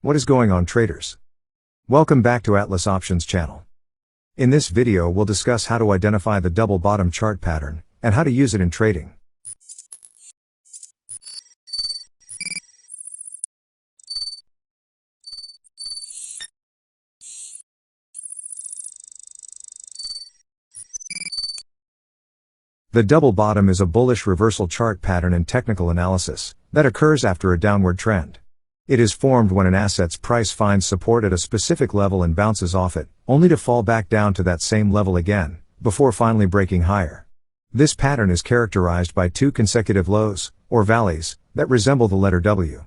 What is going on, traders? Welcome back to Atlas Options channel. In this video we'll discuss how to identify the double bottom chart pattern, and how to use it in trading. The double bottom is a bullish reversal chart pattern in technical analysis, that occurs after a downward trend. It is formed when an asset's price finds support at a specific level and bounces off it, only to fall back down to that same level again, before finally breaking higher. This pattern is characterized by two consecutive lows, or valleys, that resemble the letter W.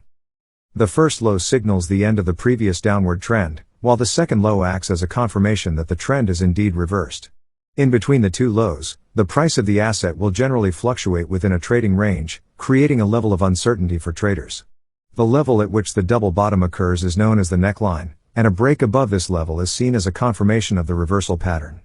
The first low signals the end of the previous downward trend, while the second low acts as a confirmation that the trend is indeed reversed. In between the two lows, the price of the asset will generally fluctuate within a trading range, creating a level of uncertainty for traders. The level at which the double bottom occurs is known as the neckline, and a break above this level is seen as a confirmation of the reversal pattern.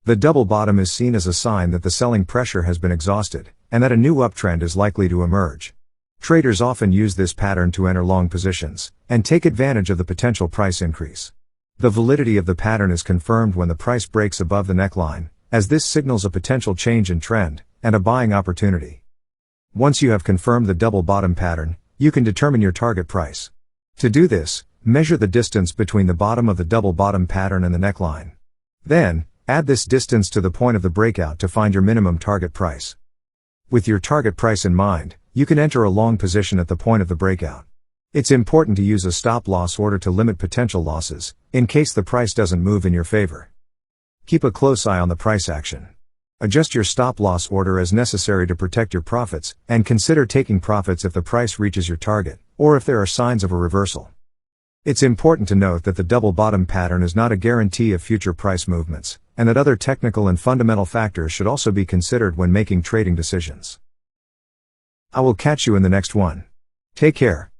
The double bottom is seen as a sign that the selling pressure has been exhausted, and that a new uptrend is likely to emerge. Traders often use this pattern to enter long positions, and take advantage of the potential price increase. The validity of the pattern is confirmed when the price breaks above the neckline, as this signals a potential change in trend, and a buying opportunity. Once you have confirmed the double bottom pattern, you can determine your target price. To do this, measure the distance between the bottom of the double bottom pattern and the neckline. Then, add this distance to the point of the breakout to find your minimum target price. With your target price in mind, you can enter a long position at the point of the breakout. It's important to use a stop-loss order to limit potential losses, in case the price doesn't move in your favor. Keep a close eye on the price action. Adjust your stop-loss order as necessary to protect your profits, and consider taking profits if the price reaches your target, or if there are signs of a reversal. It's important to note that the double bottom pattern is not a guarantee of future price movements, and that other technical and fundamental factors should also be considered when making trading decisions. I will catch you in the next one. Take care.